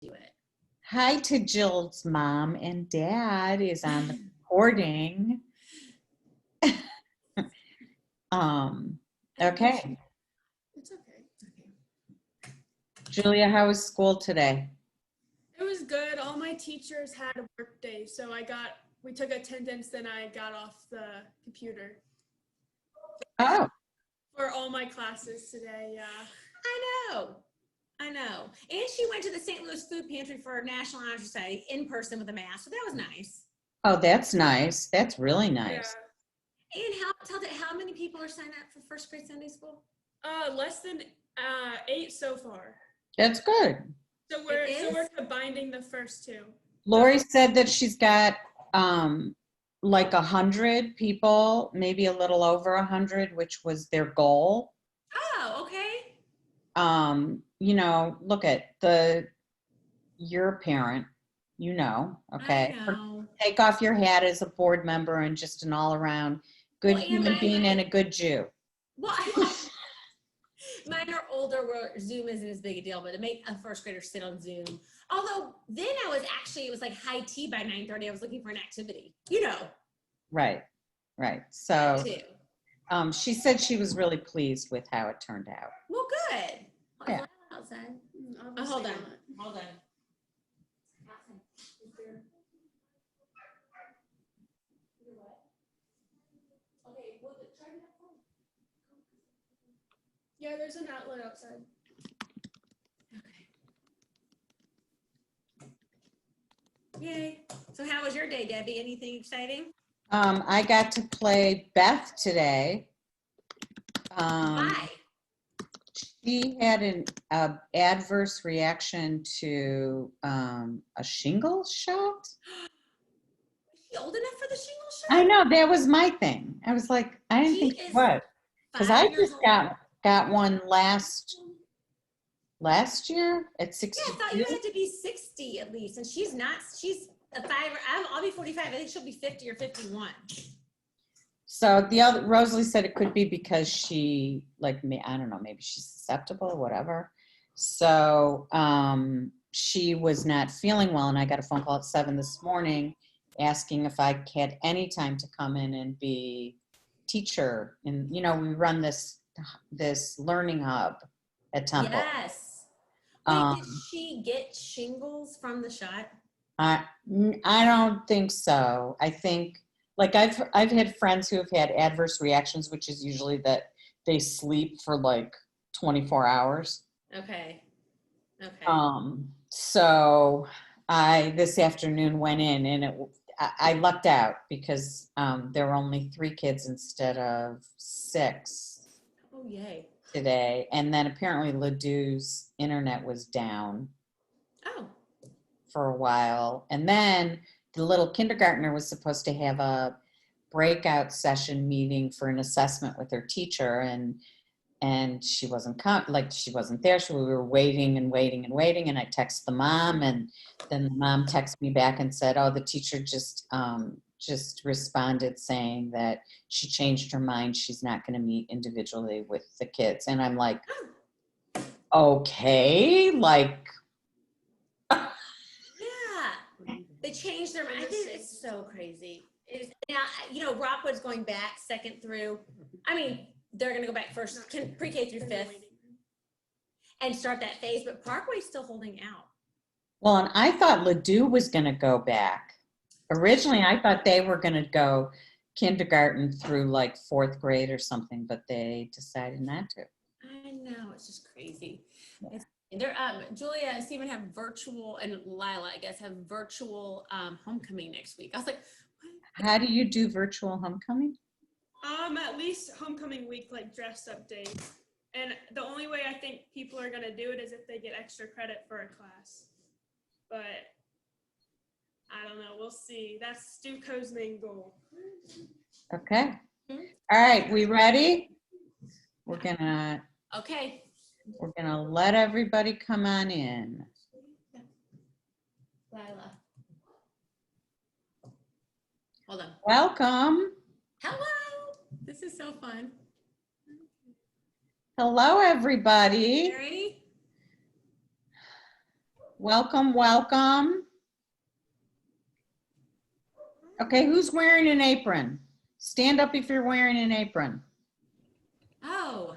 do it. Hi to Jill's mom and dad is on the recording. Okay. It's okay. Julia, how was school today? It was good. All my teachers had a work day, so we took attendance, then I got off the computer. Oh. For all my classes today, yeah. I know. And she went to the St. Louis Food Pantry for National Honor Society in person with a mask, so that was nice. Oh, that's nice. That's really nice. Yeah. And how many people are signed up for first grade Sunday school? Less than 8 so far. That's good. So we're combining the first two. Lori said that she's got like 100 people, maybe a little over 100, which was their goal. Oh, okay. Look at you're a parent, okay? I know. Take off your hat as a board member and just an all around good human being and a good Jew. Well, mine are older where Zoom isn't as big a deal, but to make a first grader sit on Zoom. Although then it was like high tea by 9:30. I was looking for an activity, Right. So she said she was really pleased with how it turned out. Well, good. Yeah. Outside. Hold on. Okay, well, try to have fun. Yeah, there's an outlet outside. Okay. Yay. So how was your day, Debbie? Anything exciting? I got to play Beth today. Why? She had an adverse reaction to a shingles shot. Is she old enough for the shingles shot? I know, that was my thing. I was like, I didn't think she was. Because I just got one last year at 60. Yeah, I thought you had to be 60 at least, and she's not. She's a 5. I'll be 45. I think she'll be 50 or 51. So Rosalie said it could be because she, like me, I don't know, maybe she's susceptible or whatever. So she was not feeling well, and I got a phone call at 7 this morning asking if I had any time to come in and be teacher. And we run this learning hub at Temple. Yes. Wait, did she get shingles from the shot? I don't think so. I think, like, I've had friends who have had adverse reactions, which is usually that they sleep for like 24 hours. Okay. So I this afternoon went in, and I lucked out because there were only 3 kids instead of 6. Oh, yay. Today. And then apparently Ladou's internet was down. Oh. For a while. And then the little kindergartner was supposed to have a breakout session meeting for an assessment with her teacher, and she wasn't she wasn't there. So we were waiting, and I texted the mom, and then the mom texted me back and said, oh, the teacher just responded saying that she changed her mind. She's not going to meet individually with the kids. And I'm like, okay, like. Yeah, they changed their mind. I think it's so crazy. Now, Rockwood's going back 2nd through, they're going to go back first, pre-K through 5th and start that phase, but Parkway's still holding out. Well, and I thought Ladou was going to go back. Originally, I thought they were going to go kindergarten through like 4th grade or something, but they decided not to. I know, it's just crazy. Yeah. Julia and Stephen have virtual, and Lila, I guess, have virtual homecoming next week. I was like, what? How do you do virtual homecoming? At least homecoming week, like dress up days. And the only way I think people are going to do it is if they get extra credit for a class. But I don't know. We'll see. That's Stu Co's main goal. Okay. All right. We ready? We're gonna let everybody come on in. Lila. Hold on. Welcome. Hello. This is so fun. Hello, everybody. Ready? Welcome, welcome. Okay, who's wearing an apron? Stand up if you're wearing an apron. Oh,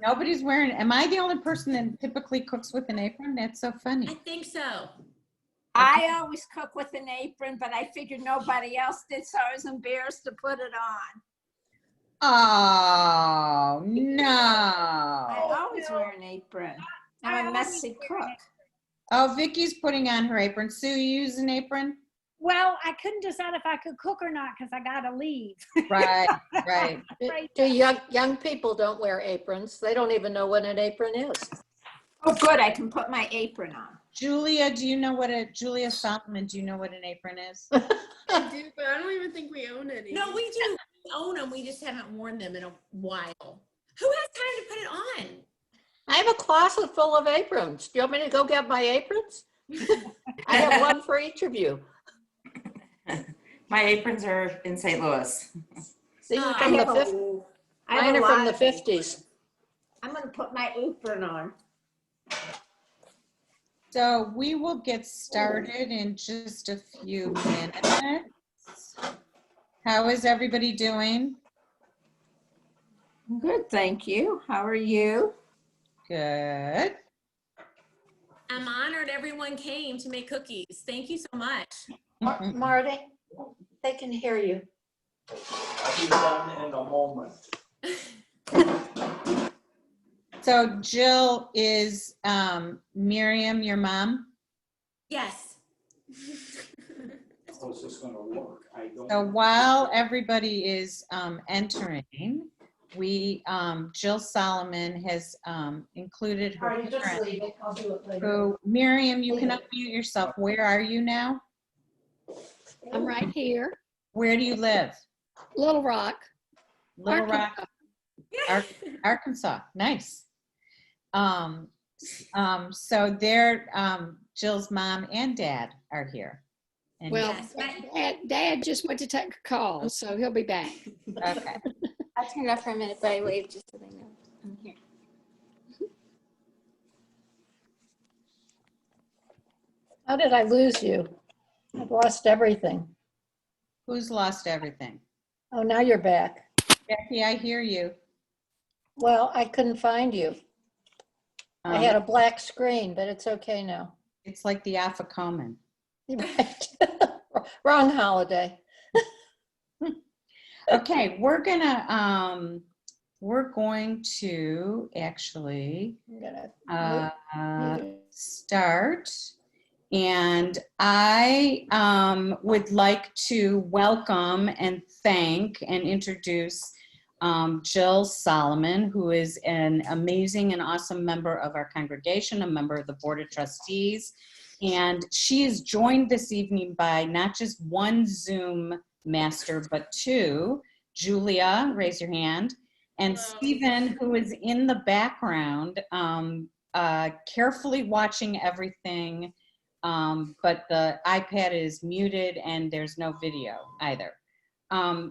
Nobody's wearing, am I the only person that typically cooks with an apron? That's so I funny. think so. I always cook with an apron, but I figured nobody else did, so I was embarrassed to put it on. Oh, I no. always wear an apron. I'm a messy cook. Oh, Vicky's putting on her apron. Sue, you use an apron? Well, I couldn't decide if I could cook or not because I gotta leave. Right, right. Do young people don't wear aprons. They don't even know what an apron is. Oh, good, I can put my apron on. Julia, Julia Solomon, do you know what an apron is? I do, but I don't even think we own any. No, we do. We own them. We just haven't worn them in a while. Who has time to put it on? I have a closet full of aprons. Do you want me to go get my aprons? I have one for each of you. My aprons are in St. Louis. These are I from the have a- 50s. I have Mine a are from lot the of 50s. I'm gonna put my apron on. So we will get started in just a few minutes. How is everybody doing? Good, thank you. How are you? Good. I'm honored everyone came to make cookies. Thank you so much. Marty, they can hear you. I'll be done in a moment. So Jill, is Miriam your mom? Yes. How is this gonna work? I don't. So while everybody is entering, Jill Solomon has included her parent, leave it. I'll do it later. who, Miriam, you can unmute yourself. Where are you now? I'm right here, Where do you live? Little Rock. Little Rock, Arkansas. Nice. So there, Jill's mom and dad are here. And Well, Yes. Dad just went to take a call, so he'll be back. okay. I'll turn it off for a minute, but I wave just so they know I'm here. How did I lose you? I've lost everything. Who's lost everything? Oh, now you're back. Becky, I hear you. Well, I couldn't find you. I had a black screen, but it's okay now. It's like the Afikoman. Right. Wrong holiday. Okay, we're going to actually I'm gonna start. And I would like to welcome and thank and introduce Jill Solomon, who is an amazing and awesome member of our congregation, a member of the Board of Trustees. And she is joined this evening by not just one Zoom master, but two. Julia, raise your hand. And Stephen, who is in the background, carefully watching everything. But the iPad is muted and there's no video either. One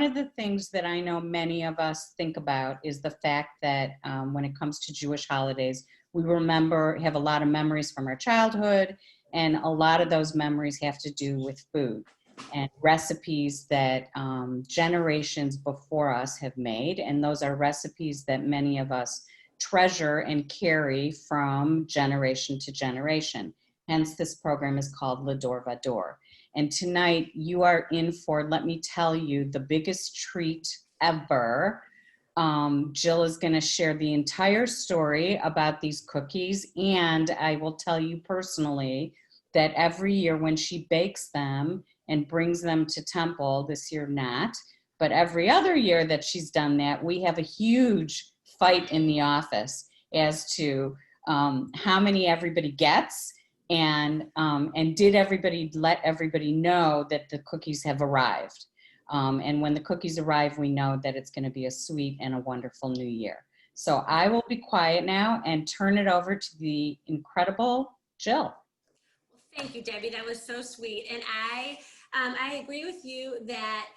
of the things that I know many of us think about is the fact that when it comes to Jewish holidays, we have a lot of memories from our childhood, and a lot of those memories have to do with food and recipes that generations before us have made. And those are recipes that many of us treasure and carry from generation to generation. Hence, this program is called L'Ador Vador. And tonight you are in for, let me tell you, the biggest treat ever. Jill is going to share the entire story about these cookies. And I will tell you personally that every year when she bakes them and brings them to Temple, this year not, but every other year that she's done that, we have a huge fight in the office as to how many everybody gets, and did everybody let everybody know that the cookies have arrived. And when the cookies arrive, we know that it's going to be a sweet and a wonderful new year. So I will be quiet now and turn it over to the incredible Jill. Thank you, Debbie. That was so sweet. And I agree with you that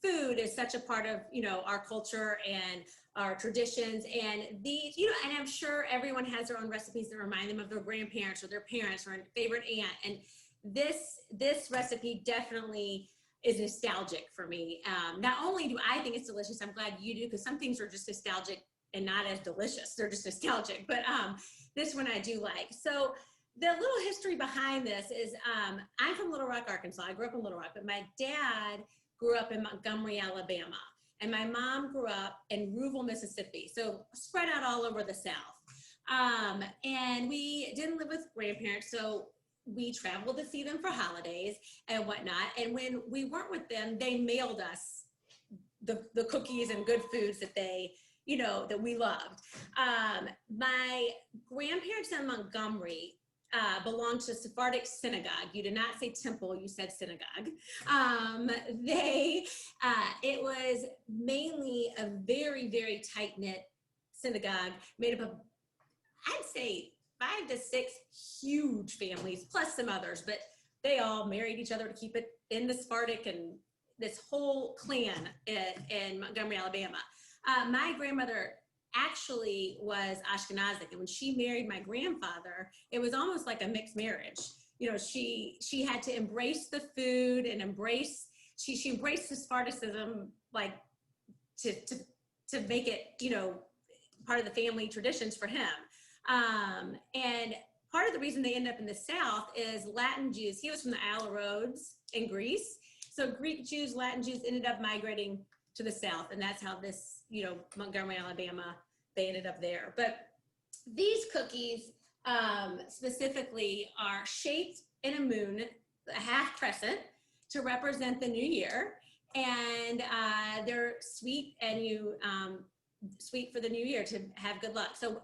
food is such a part of, our culture and our traditions, and these, and I'm sure everyone has their own recipes that remind them of their grandparents or their parents or a favorite aunt. And this recipe definitely is nostalgic for me. Not only do I think it's delicious, I'm glad you do, because some things are just nostalgic and not as delicious. They're just nostalgic, but this one I do like. So the little history behind this is I'm from Little Rock, Arkansas. I grew up in Little Rock, but my dad grew up in Montgomery, Alabama. And my mom grew up in Rouville, Mississippi. So spread out all over the South. And we didn't live with grandparents, so we traveled to see them for holidays and whatnot. And when we weren't with them, they mailed us the cookies and good foods that they, that we loved. My grandparents in Montgomery belonged to Sephardic synagogue. You did not say temple, you said synagogue. It was mainly a very, very tight-knit synagogue made up of, I'd say, 5 to 6 huge families, plus some others, but they all married each other to keep it in the Sephardic, and this whole clan in Montgomery, Alabama. My grandmother actually was Ashkenazic, and when she married my grandfather, it was almost like a mixed marriage. She had to embrace the food and she embraced the Sephardicism, like to make it, part of the family traditions for him. And part of the reason they ended up in the South is Latin Jews. He was from the Isle of Rhodes in Greece. So Greek Jews, Latin Jews ended up migrating to the South. And that's how this, Montgomery, Alabama, they ended up there. But these cookies specifically are shaped in a moon, a half crescent, to represent the new year. And they're sweet, and sweet for the new year, to have good luck. So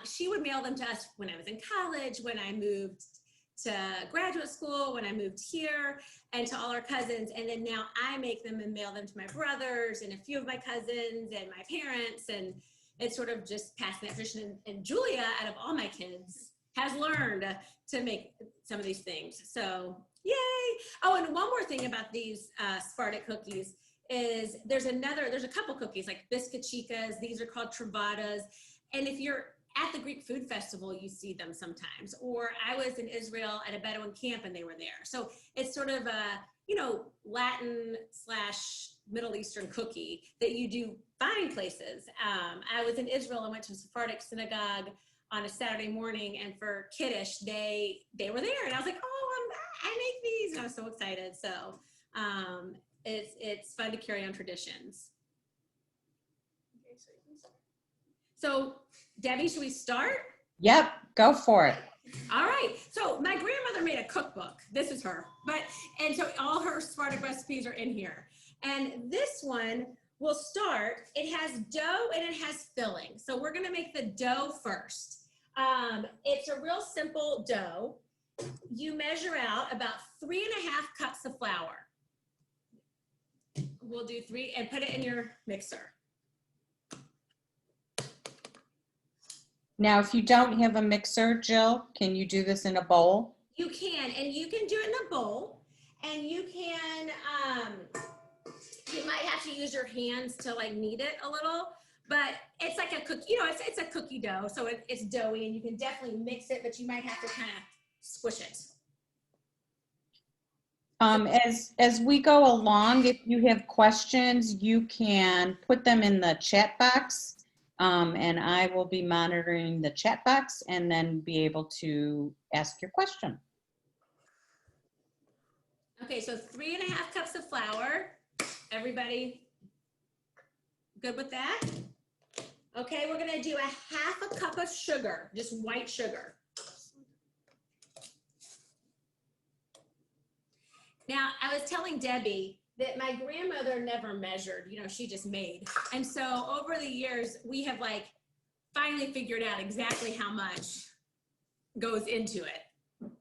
she would mail them to us when I was in college, when I moved to graduate school, when I moved here, and to all our cousins. And then now I make them and mail them to my brothers and a few of my cousins and my parents. And it's sort of just passing that tradition. And Julia, out of all my kids, has learned to make some of these things. So yay. Oh, and one more thing about these Sephardic cookies is there's a couple cookies like biscuit chicas. These are called Travadas. And if you're at the Greek Food Festival, you see them sometimes. Or I was in Israel at a Bedouin camp and they were there. So it's sort of a, Latin / Middle Eastern cookie that you do find places. I was in Israel and went to a Sephardic synagogue on a Saturday morning, and for Kiddush, they were there. And I was like, oh, I make these. And I was so excited. So it's fun to carry on traditions. So, Debbie, should we start? Yep, go for it. All right. So my grandmother made a cookbook. This is her. And so all her Sephardic recipes are in here. And this one will start, it has dough and it has filling. So we're going to make the dough first. It's a real simple dough. You measure out about 3.5 cups of flour. We'll do 3 and put it in your mixer. Now, if you don't have a mixer, Jill, can you do this in a bowl? You can, and you can do it in a bowl, and you can, you might have to use your hands to like knead it a little, but it's like a cookie, it's a cookie dough, so it's doughy, and you can definitely mix it, but you might have to kind of squish it. As we go along, if you have questions, you can put them in the chat box. And I will be monitoring the chat box and then be able to ask your question. Okay, so 3.5 cups of flour. Everybody good with that? Okay, we're gonna do 1/2 cup of sugar, just white sugar. Now, I was telling Debbie that my grandmother never measured, she just made. And so over the years, we have like finally figured out exactly how much goes into it.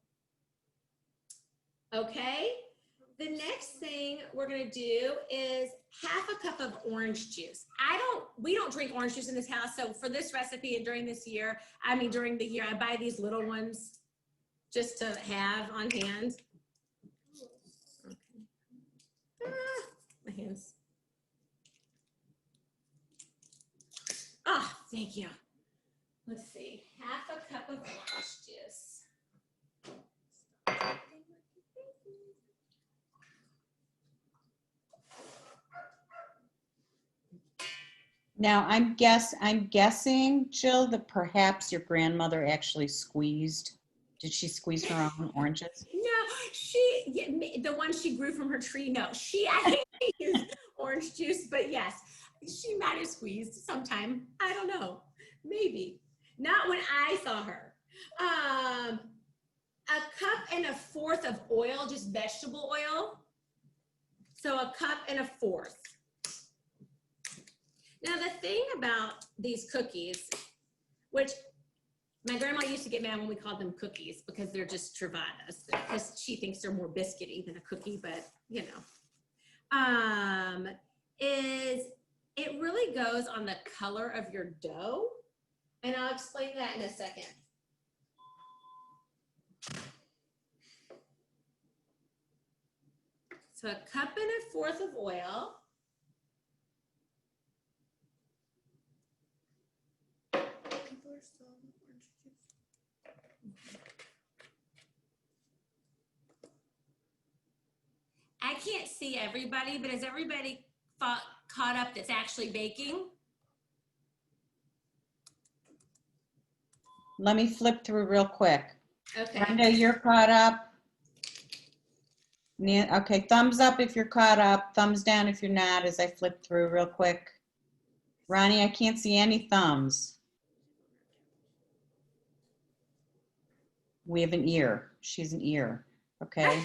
Okay, the next thing we're gonna do is 1/2 cup of orange juice. We don't drink orange juice in this house, so for this recipe and during the year, I buy these little ones just to have on hand. My hands. Oh, thank you. Let's see, half a cup of orange juice. Now, I'm guessing, Jill, that perhaps your grandmother actually squeezed. Did she squeeze her own oranges? No, the one she grew from her tree, no. I used orange juice, but yes, she might have squeezed sometime. I don't know. Maybe. Not when I saw her. A cup and a fourth of oil, just vegetable oil. So a cup and a fourth. Now the thing about these cookies, which my grandma used to get mad when we called them cookies because they're just Travadas, because she thinks they're more biscuity than a cookie, but you know, is it really goes on the color of your dough. And I'll explain that in a second. So a cup and a fourth of oil. I can't see everybody, but is everybody caught up that's actually baking? Let me flip through real quick. Okay. Brenda, you're caught up. Okay, thumbs up if you're caught up, thumbs down if you're not, as I flip through real quick. Ronnie, I can't see any thumbs. We have an ear. She's an ear. Okay.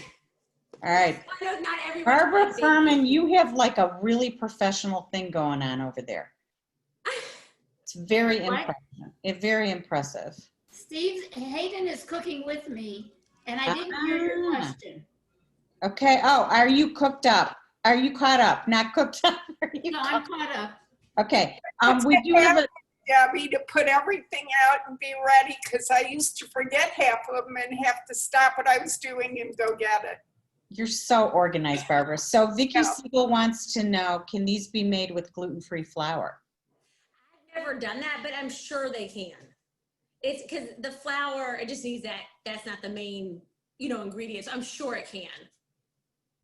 All right. I know not everyone. Barbara Furman, you have like a really professional thing going on over there. It's very impressive. Very impressive. Steve Hayden is cooking with me, and I didn't hear your question. Okay. Oh, are you cooked up? Are you caught up? Not cooked up? No, I'm caught up. Okay. We do have a Debbie to put everything out and be ready, because I used to forget half of them and have to stop what I was doing and go get it. You're so organized, Barbara. So Vicki Siegel wants to know, can these be made with gluten-free flour? I've never done that, but I'm sure they can. It's because the flour, it just needs that's not the main, ingredients. I'm sure it can.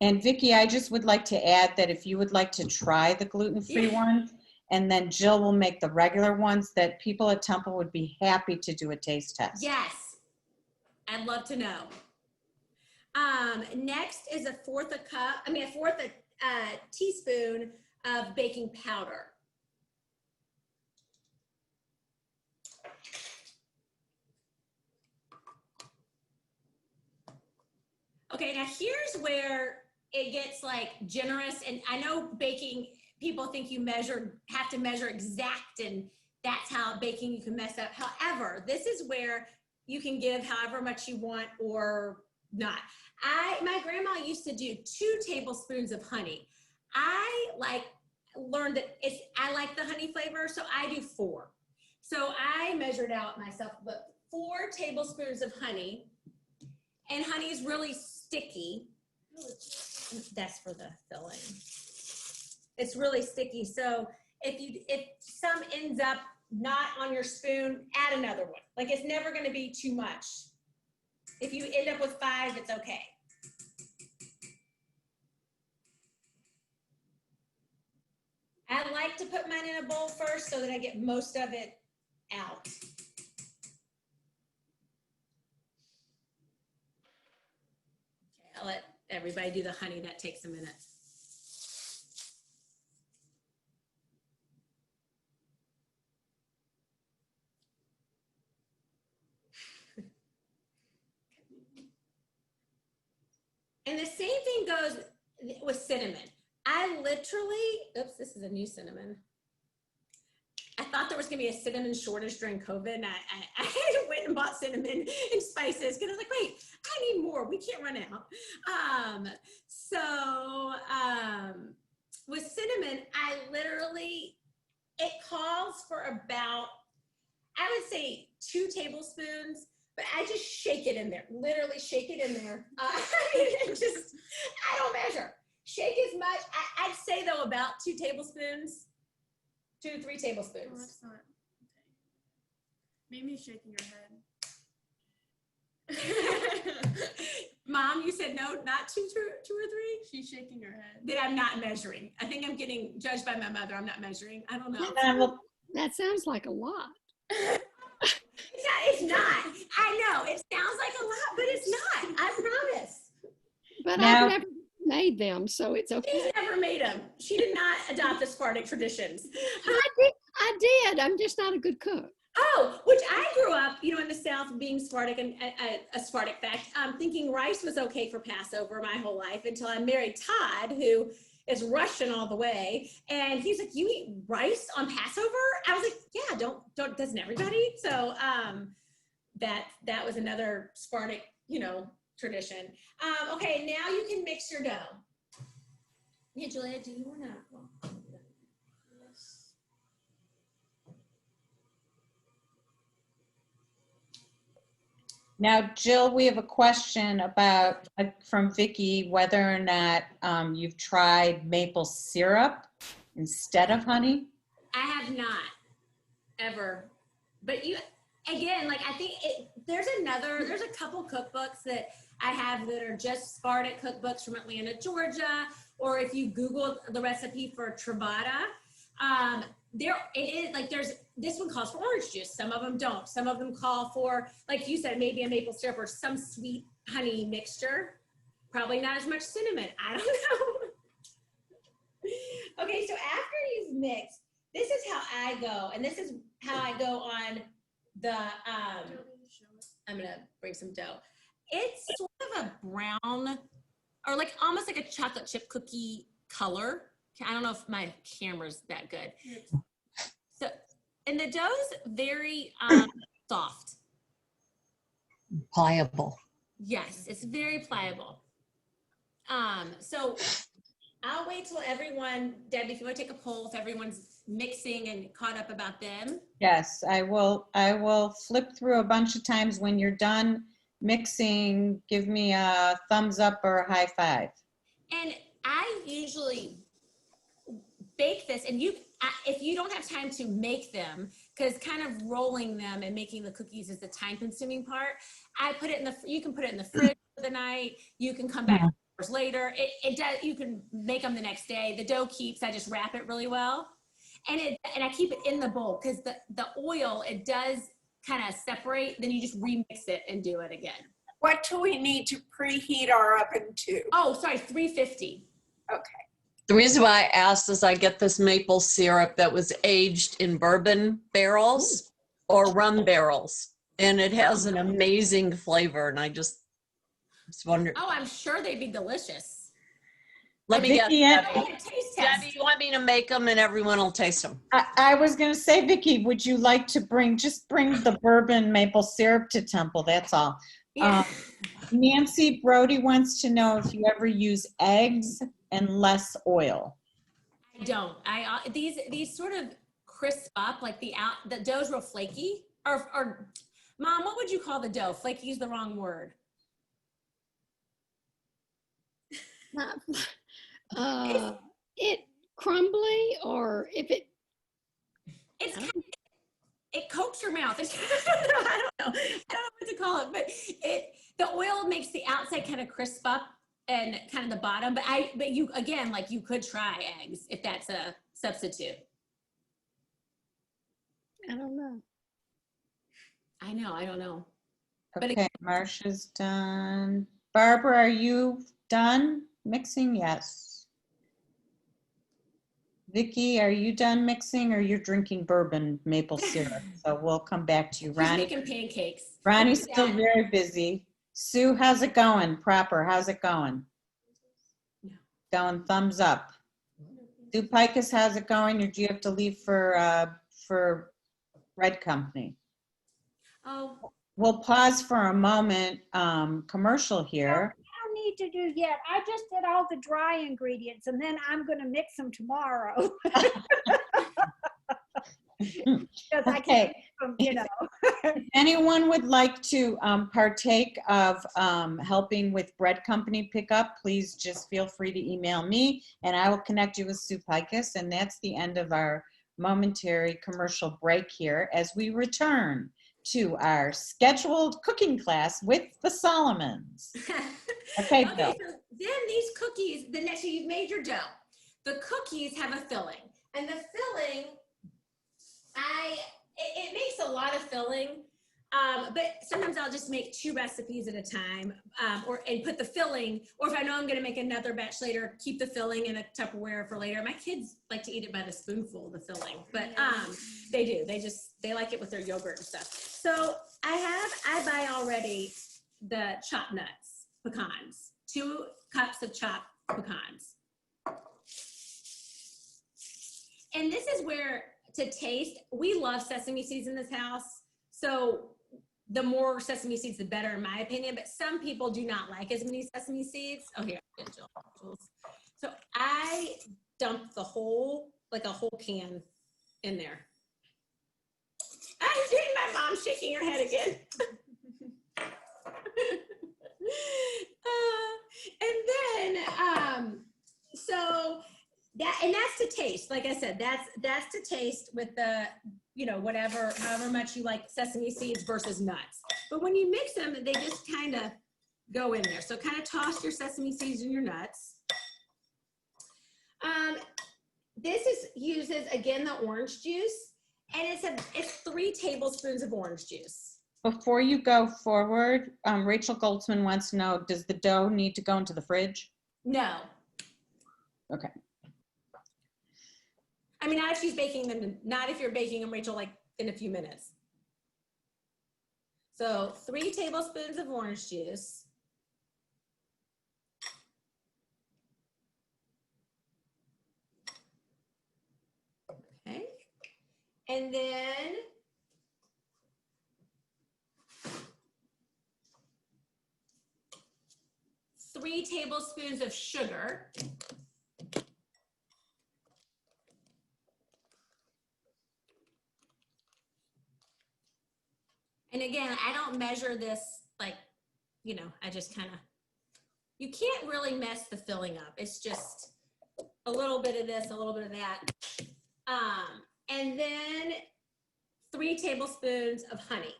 And Vicki, I just would like to add that if you would like to try the gluten-free ones, and then Jill will make the regular ones, that people at Temple would be happy to do a taste test. Yes, I'd love to know. Next is a fourth teaspoon of baking powder. Okay, now here's where it gets like generous, and I know baking, people think you have to measure exact, and that's how baking you can mess up. However, this is where you can give however much you want or not. My grandma used to do 2 tablespoons of honey. I learned that I like the honey flavor, so I do 4. So I measured out myself, but 4 tablespoons of honey, and honey is really sticky. That's for the filling. It's really sticky. So if some ends up not on your spoon, add another one. Like, it's never going to be too much. If you end up with 5, it's okay. I like to put mine in a bowl first so that I get most of it out. Okay, I'll let everybody do the honey. That takes a minute. And the same thing goes with cinnamon. I literally, oops, this is a new cinnamon. I thought there was gonna be a cinnamon shortage during COVID, and I went and bought cinnamon and spices because I was like, wait, I need more. We can't run out. With cinnamon, it calls for about, I would say 2 tablespoons, but I just shake it in there, literally shake it in there. I don't measure. shake as much. I'd say though about 2 tablespoons, 2 to 3 Oh, tablespoons. that's not, okay. Mimi's shaking her head. Mom, you said no, not two or 3? She's shaking her head. That I'm not measuring. I think I'm getting judged by my mother. I'm not measuring. I don't know. That sounds like a lot. It's not. I know. It sounds like a lot, but it's not. I promise. But Now- I've never made them, so it's okay. She's never made them. She did not adopt the Sephardic traditions. I did. I'm just not a good cook. Oh, which I grew up, in the South being Sephardic, and a Sephardic fact, thinking rice was okay for Passover my whole life until I married Todd, who is Russian all the way. And he's like, you eat rice on Passover? I was like, yeah, don't, doesn't everybody? So that was another Sephardic, tradition. Okay, now you can mix your dough. Yeah, Julia, do you want to? Now, Jill, we have a question about, from Vicky, whether or not you've tried maple syrup instead of honey. I have not ever, but again, I think there's a couple cookbooks that I have that are just Sephardic cookbooks from Atlanta, Georgia, or if you Google the recipe for Travada, there it is, there's, this one calls for orange juice. Some of them don't. Some of them call for, like you said, maybe a maple syrup or some sweet honey mixture. Probably not as much cinnamon. I don't know. Okay, so after you've mixed, this is how I go, and this is how I go on the, I'm gonna bring some dough. It's sort of a brown, or almost like a chocolate chip cookie color. I don't know if my camera's that good. So, and the dough's very soft. Pliable. Yes, it's very pliable. So I'll wait till everyone, Debbie, if you want to take a poll, if everyone's mixing and caught up about them. Yes, I will flip through a bunch of times. When you're done mixing, give me a thumbs up or a high five. And I usually bake this, and if you don't have time to make them, because kind of rolling them and making the cookies is the time-consuming part, I put it you can put it in the fridge for the night. You can come back hours later. It does. You can make them the next day. The dough keeps. I just wrap it really well, and I keep it in the bowl because the oil, it does kind of separate. Then you just remix it and do it again. What do we need to preheat our oven to? Oh, sorry, 350. Okay. The reason why I asked is I get this maple syrup that was aged in bourbon barrels or rum barrels, and it has an amazing flavor, and I just wonder. Oh, I'm sure they'd be delicious. Let me get Debbie. Taste test. Debbie, you want me to make them and everyone will taste them? I was going to say, Vicky, would you like to bring the bourbon maple syrup to Temple? That's all. Yeah. Nancy Brody wants to know if you ever use eggs and less oil. I don't. These sort of crisp up, the dough's real flaky. Or Mom, what would you call the dough? Flaky is the wrong word. It crumbly, or if it. It coats your mouth. I don't know what to call it, but the oil makes the outside kind of crisp up and kind of the bottom. But you again, you could try eggs if that's a substitute. I don't know. I don't know. Okay, Marcia's done. Barbara, are you done mixing? Yes. Vicky, are you done mixing, or you're drinking bourbon maple syrup? So we'll come back to you. She's Ronnie, making pancakes. Ronnie's still very busy. Sue, how's it going? Proper, how's it going? Going thumbs up. Sue Pikus, how's it going? Or do you have to leave for Red Company? Oh. We'll pause for a moment, commercial here. I don't need to do yet. I just did all the dry ingredients, and then I'm going to mix them tomorrow. Because I Okay. can't, you know. If anyone would like to partake of helping with bread company pickup, please just feel free to email me and I will connect you with Sue Pikus. And that's the end of our momentary commercial break here as we return to our scheduled cooking class with the Solomons. Okay, Bill. So then these cookies, the next you've made your dough. The cookies have a filling, and the filling, it makes a lot of filling, but sometimes I'll just make 2 recipes at a time, and put the filling, or if I know I'm gonna make another batch later, keep the filling in a Tupperware for later. My kids like to eat it by the spoonful, the filling, but they do. They like it with their yogurt and stuff. So I buy already the chopped nuts, pecans, 2 cups of chopped pecans. And this is where, to taste, we love sesame seeds in this house. So the more sesame seeds, the better, in my opinion. But some people do not like as many sesame seeds. Oh, here, Jules. So I dumped the whole, like a whole can in there. I'm seeing my mom shaking her head again. And then, so that's to taste. Like I said, that's to taste with the, whatever, however much you like sesame seeds versus nuts. But when you mix them, they just kind of go in there. So kind of toss your sesame seeds and your nuts. This uses, again, the orange juice, and it's 3 tablespoons of orange juice. Before you go forward, Rachel Goldsman wants to know, does the dough need to go into the fridge? No. Okay. I mean, not if she's baking them, not if you're baking them, Rachel, like in a few minutes. So 3 tablespoons of orange juice. Okay. And then three tablespoons of sugar. And again, I don't measure this like, I just kind of, you can't really mess the filling up. It's just a little bit of this, a little bit of that. And then 3 tablespoons of honey.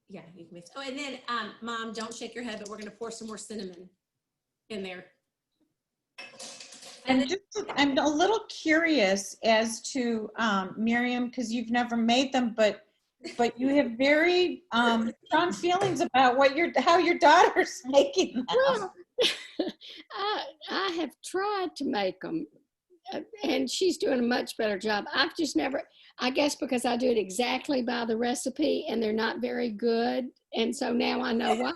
Yeah, you can mix. Oh, and then, Mom, don't shake your head, but we're going to pour some more cinnamon in there. And I'm a little curious as to Miriam, because you've never made them, but you have very strong feelings about how your daughter's making them. Well, I have tried to make them, and she's doing a much better job. I've just never, I guess because I do it exactly by the recipe and they're not very good. And so now I know why.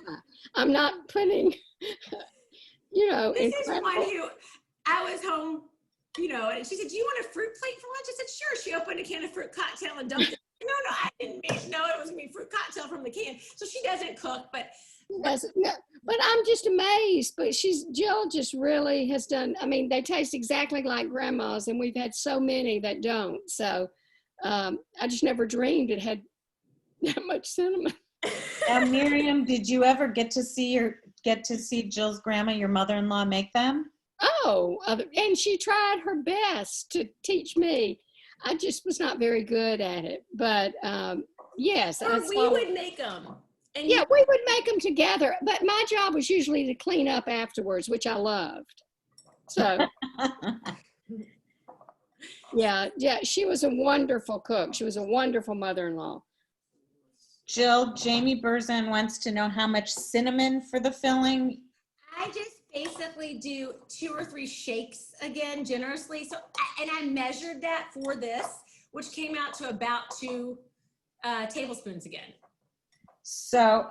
I'm not putting, This is one who, I was home, and she said, do you want a fruit plate for lunch? I said, sure. She opened a can of fruit cocktail and dumped it. No, I didn't know it was gonna be fruit cocktail from the can. So she doesn't cook, but I'm just amazed. But Jill just really has done. I mean, they taste exactly like grandma's, and we've had so many that don't. So I just never dreamed it had that much cinnamon. Now, Miriam, did you ever get to see Jill's grandma, your mother-in-law, make them? Oh, and she tried her best to teach me. I just was not very good at it, but yes. Or we would make them. And yeah, we would make them together, but my job was usually to clean up afterwards, which I loved. So, yeah, she was a wonderful cook. She was a wonderful mother-in-law. Jill, Jamie Burzan wants to know how much cinnamon for the filling. I just basically do 2 or 3 shakes again, generously. So, and I measured that for this, which came out to about 2 tablespoons again. So,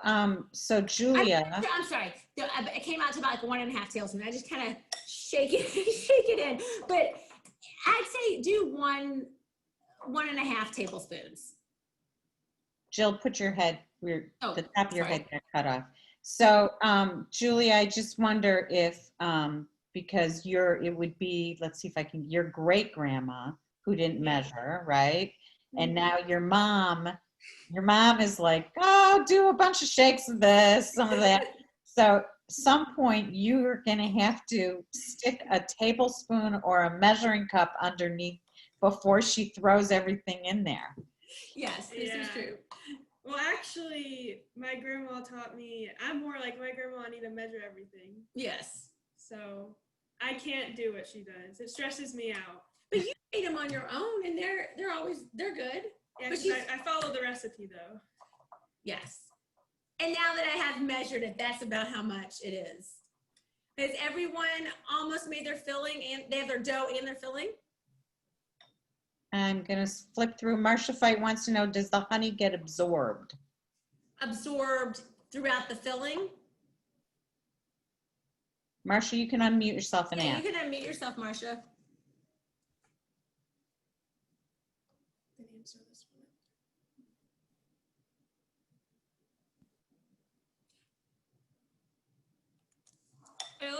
Julia. I'm sorry. It came out to about like 1.5 tablespoons. I just kind of shake it in. But I'd say do 1.5 tablespoons. Jill, put your head, the top of your sorry. head got cut off. So, Julie, I just wonder if, because it would be, let's see if I can, your great grandma who didn't measure, right? And now your mom is like, oh, do a bunch of shakes of this, some of that. So some point you're going to have to stick a tablespoon or a measuring cup underneath before she throws everything in there. Yes, this is true. Well, actually, my grandma taught me, I'm more like my grandma, I need to measure everything. Yes. So I can't do what she does. It stresses me out. But you made them on your own, and they're good. Yeah, but I follow the recipe though. Yes. And now that I have measured it, that's about how much it is. Has everyone almost made their filling and they have their dough and their filling? I'm going to flip through. Marcia Fight wants to know, does the honey get absorbed? Absorbed throughout the filling? Marcia, you can unmute yourself and ask. You can unmute yourself, Marcia.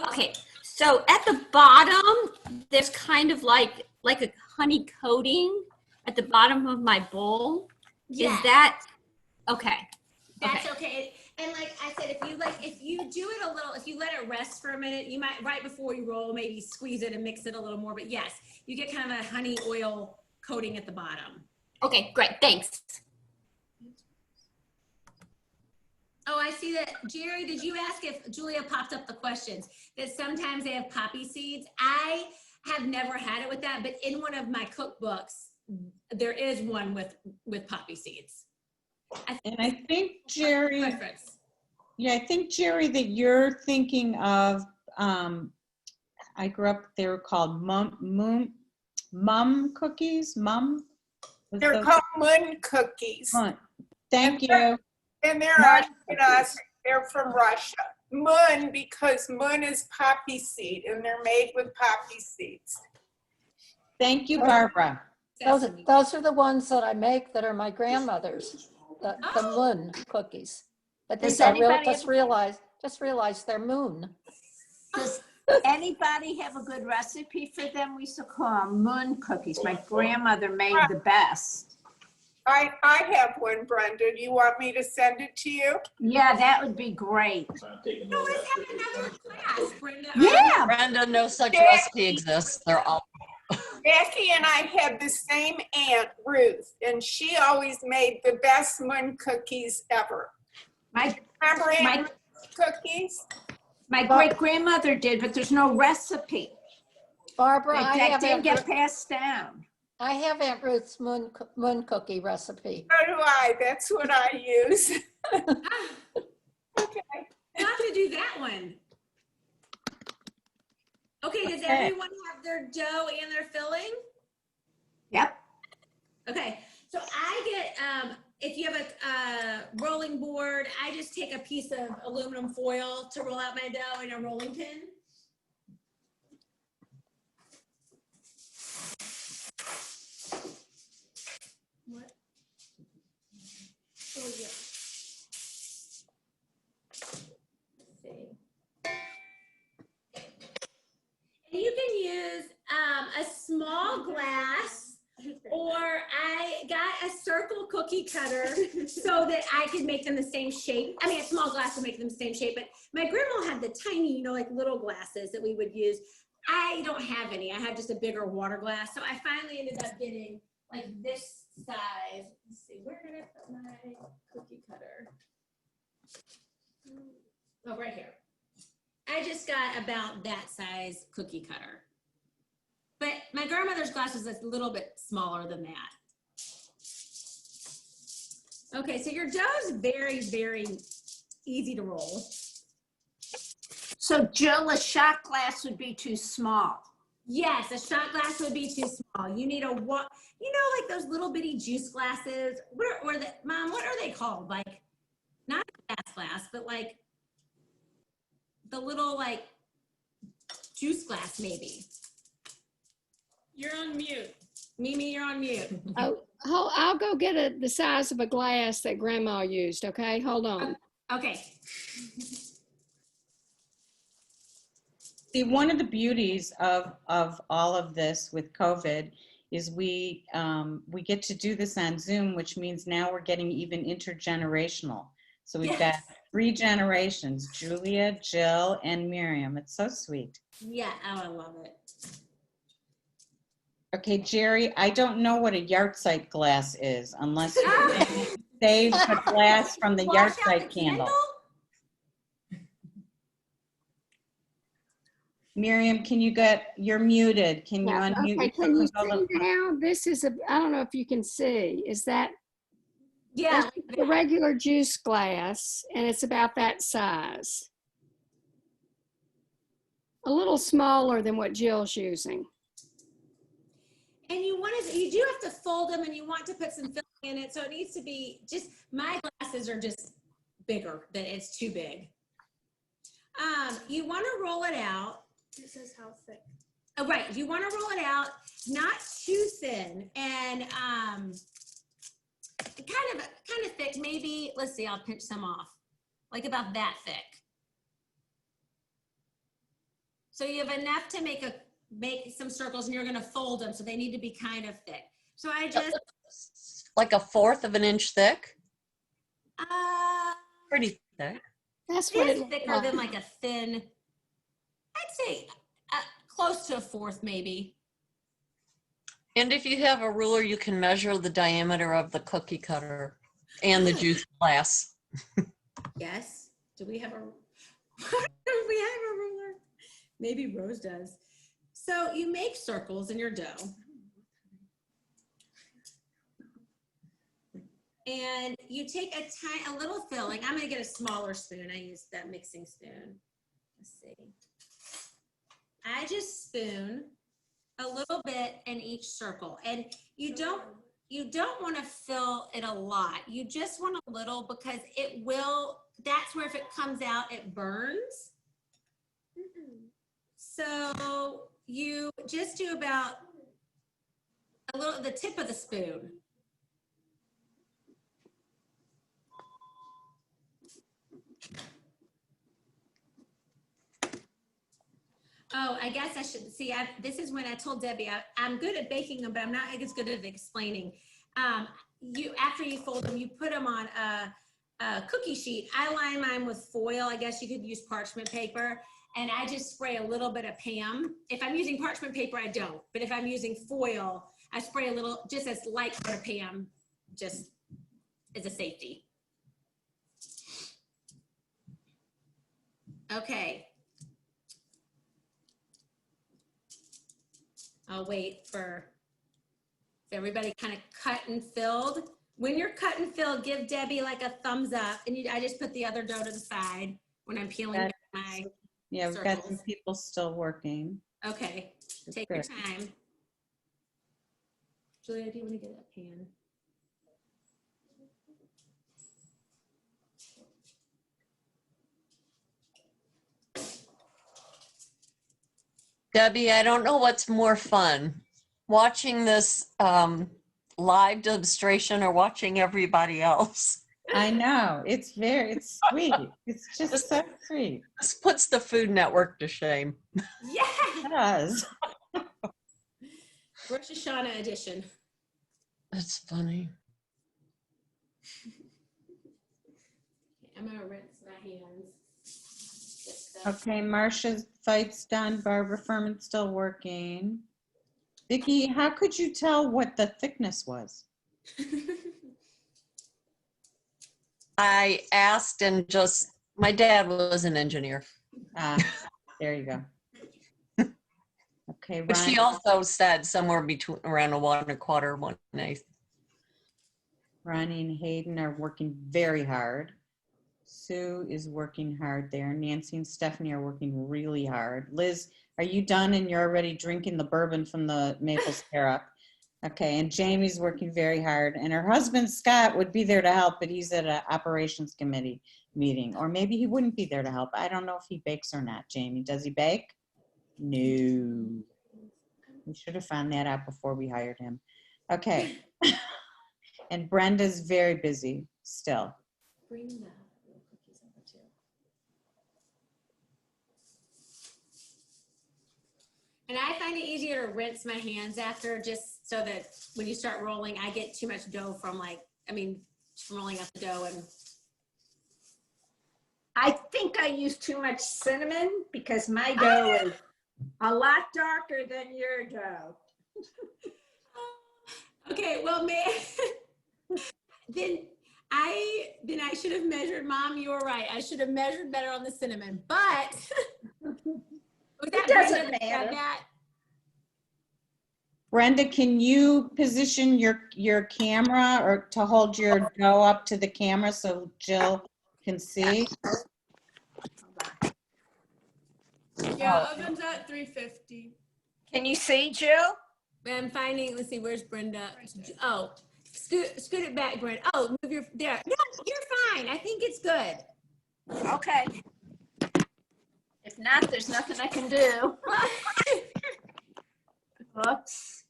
Okay, so at the bottom, there's kind of like a honey coating at the bottom of my bowl. Yes. Is that okay? That's okay. And like I said, if you do it a little, if you let it rest for a minute, you might, right before you roll, maybe squeeze it and mix it a little more. But yes, you get kind of a honey oil coating at the bottom. Okay, great. Thanks. Oh, I see that. Jerry, did you ask if Julia popped up the questions that sometimes they have poppy seeds? I have never had it with that, but in one of my cookbooks, there is one with poppy seeds. I think, Jerry, I think, Jerry, that you're thinking of, I grew up, they were called mum cookies, They're called mun cookies. Thank you. And they're from Russia. Mun, because mun is poppy seed, and they're made with poppy seeds. Thank you, Barbara. Those are the ones that I make that are my grandmother's, the moon cookies. But these are just realized they're moon. Does anybody have a good recipe for them? We used to call them moon cookies. My grandmother made the best. I have one, Brenda. Do you want me to send it to you? Yeah, that would be great. Let's have another class, Brenda. Yeah. Brenda, no such recipe exists. They're all. Becky and I had the same aunt, Ruth, and she always made the best moon cookies ever. Remember Aunt Ruth's cookies? My great-grandmother did, but there's no recipe. Barbara, that didn't get passed down. I have Aunt Ruth's moon cookie recipe. So do I. That's what I use. Okay. We'll have to do that one. Okay, does everyone have their dough and their filling? Yep. Okay, so I get, if you have a rolling board, I just take a piece of aluminum foil to roll out my dough in a rolling pin. What? Oh, yeah. Let's see. And you can use a small glass, or I got a circle cookie cutter so that I could make them the same shape. I mean, a small glass would make them the same shape, but my grandma had the tiny, like little glasses that we would use. I don't have any. I have just a bigger water glass. So I finally ended up getting like this size. Let's see, where did I put my cookie cutter? Oh, right here. I just got about that size cookie cutter. But my grandmother's glass was a little bit smaller than that. Okay, so your dough is very, very easy to roll. So Jill, a shot glass would be too small. Yes, a shot glass would be too small. You need like those little bitty juice glasses. Mom, what are they called? Like, not a glass, but like the little like juice glass maybe. You're on mute. Mimi, you're on mute. Oh, I'll go get the size of a glass that Grandma used, okay? Hold on. Okay. See, one of the beauties of all of this with COVID is we get to do this on Zoom, which means now we're getting even intergenerational. So we've got 3 generations, Julia, Jill, and Miriam. It's so sweet. Yeah, oh, I love it. Okay, Jerry, I don't know what a yahrzeit glass is unless you save the glass from the Wash out yahrzeit the candle. candle? Miriam, you're muted. Can you Yeah, unmute? okay, can you yourself? see now? This is I don't know if you can see. Is that? Yeah. That's the regular juice glass, and it's about that size. A little smaller than what Jill's using. And you do have to fold them, and you want to put some filling in it. So it needs to be my glasses are just bigger, than it's too big. You want to roll it out. It says how thick. Oh, right. You want to roll it out, not too thin, and kind of thick. Maybe, let's see, I'll pinch some off, like about that thick. So you have enough to make some circles, and you're going to fold them, so they need to be kind of thick. So I just like 1/4 of an inch thick. Pretty thick. That's what it's thicker than like a thin. I'd say close to 1/4 maybe. And if you have a ruler, you can measure the diameter of the cookie cutter and the juice glass. Yes. Do we have a ruler? Maybe Rose does. So you make circles in your dough. And you take a little filling. I'm going to get a smaller spoon. I use that mixing spoon. Let's see. I just spoon a little bit in each circle. And you don't want to fill it a lot. You just want a little, because that's where if it comes out, it burns. So you just do about the tip of the spoon. Oh, I guess I should see. This is when I told Debbie I'm good at baking them, but I'm not as good at explaining. After you fold them, you put them on a cookie sheet. I line mine with foil. I guess you could use parchment paper, and I just spray a little bit of Pam. If I'm using parchment paper, I don't. But if I'm using foil, I spray a little, just as light bit of Pam, just as a safety. Okay. I'll wait for everybody kind of cut and filled. When you're cut and filled, give Debbie like a thumbs up. And I just put the other dough to the side when I'm peeling back my Yeah, we've got some circles. people still working. Okay, take your time. Julia, do you want to get a pan? Debbie, I don't know what's more fun, watching this live demonstration or watching everybody else. I know, it's sweet. It's just so sweet. This puts the Food Network to shame. Yeah, it does. Rosh Hashanah edition. That's funny. I'm gonna rinse my hands. Okay, Marcia's fight's done. Barbara Furman's still working. Vicki, how could you tell what the thickness was? I asked, and my dad was an engineer. There you go. Okay, But she also said somewhere between around a 1 1/4, 1/8. Ronnie and Hayden are working very hard. Sue is working hard there. Nancy and Stephanie are working really hard. Liz, are you done and you're already drinking the bourbon from the maple syrup? Okay, and Jamie's working very hard. And her husband, Scott, would be there to help, but he's at an operations committee meeting. Or maybe he wouldn't be there to help. I don't know if he bakes or not, Jamie. Does he bake? No. We should have found that out before we hired him. Okay. And Brenda's very busy still. Bring the cookies over too. And I find it easier to rinse my hands after, just so that when you start rolling, I get too much dough from from rolling up the dough. And I think I use too much cinnamon because my dough is a lot darker than your dough. Okay, well, then I should have measured. Mom, you were right. I should have measured better on the cinnamon, but it doesn't matter. Brenda, can you position your camera or to hold your dough up to the camera so Jill can see? Yeah, oven's at 350. Can you see, Jill? I'm finding, let's see, where's Brenda? Oh, scoot it back, Brenda. Oh, move your, there. No, you're fine. I think it's good. Okay. If not, there's nothing I can do. Oops.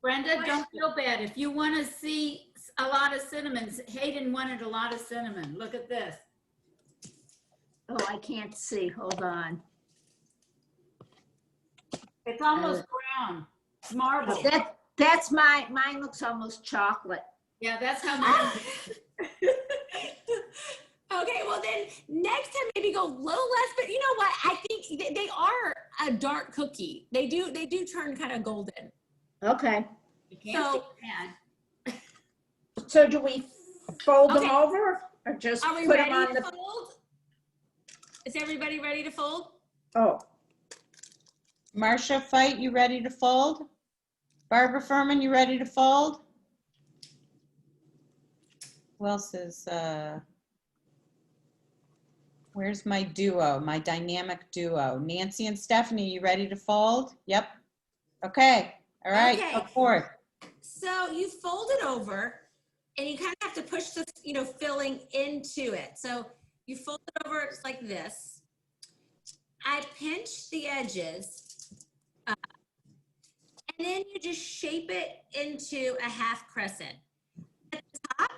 Brenda, don't feel bad. If you want to see a lot of cinnamon, Hayden wanted a lot of cinnamon. Look at this. Oh, I can't see. Hold on. It's almost brown. It's marble. That's mine looks almost chocolate. Yeah, that's how mine. Okay, well then next time maybe go a little less, but you know what? I think they are a dark cookie. They do turn kind of golden. Okay. You can't see So do we fold them over or just Are we put them ready on to the fold? Is everybody ready to fold? Oh. Marcia Fight, you ready to fold? Barbara Furman, you ready to fold? Who else is, where's my duo, my dynamic duo? Nancy and Stephanie, you ready to fold? Yep. Okay. All right. Okay. Go forth. So you fold it over and you kind of have to push the, filling into it. So you fold it over just like this. I pinch the edges. And then you just shape it into a half crescent. At the top,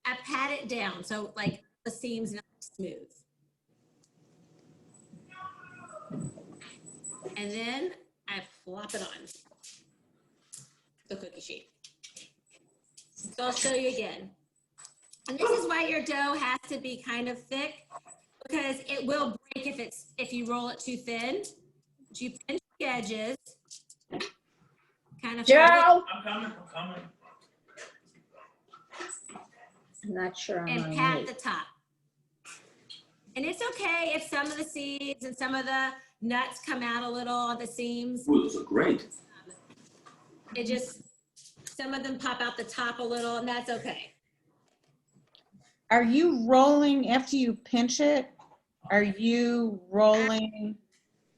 I pat it down so like the seam's not smooth. And then I plop it on the cookie sheet. So I'll show you again. And this is why your dough has to be kind of thick, because it will break if you roll it too thin. So you pinch the edges. Kind of Joe! I'm coming. I'm not sure. And pat the top. And it's okay if some of the seeds and some of the nuts come out a little on the seams. Ooh, those look great. It just, some of them pop out the top a little, and that's okay. Are you rolling after you pinch it? Are you rolling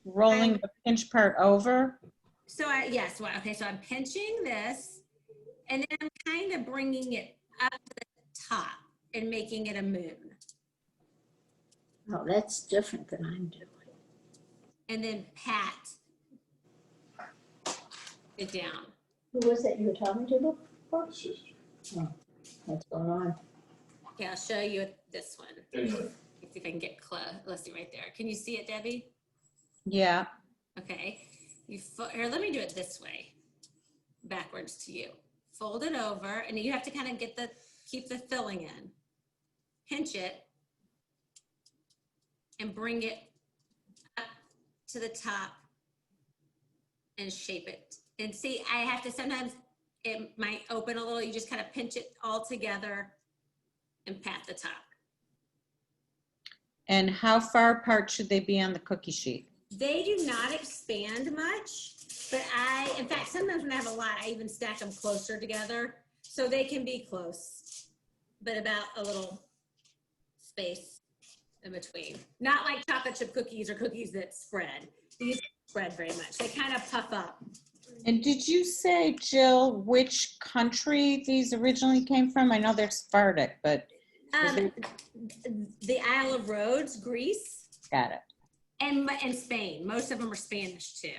the pinch part over? So okay, so I'm pinching this, and then I'm kind of bringing it up to the top and making it a moon. Oh, that's different than I'm doing. And then pat it down. Who was that you were talking to before? Oh, what's going on? Okay, I'll show you this one. Anyway. Let's see if I can get close. Let's see right there. Can you see it, Debbie? Yeah. Okay. Here, let me do it this way, backwards to you. Fold it over, and you have to kind of keep the filling in. Pinch it, and bring it up to the top, and shape it. And see, I have to, sometimes it might open a little. You just kind of pinch it all together and pat the top. And how far apart should they be on the cookie sheet? They do not expand much, but in fact, sometimes when I have a lot, I even stack them closer together so they can be close, but about a little space in between. Not like chocolate chip cookies or cookies that spread. These don't spread very much. They kind of puff up. And did you say, Jill, which country these originally came from? I know they're Sephardic, but The Isle of Rhodes, Greece. Got it. And Spain, most of them are Spanish too.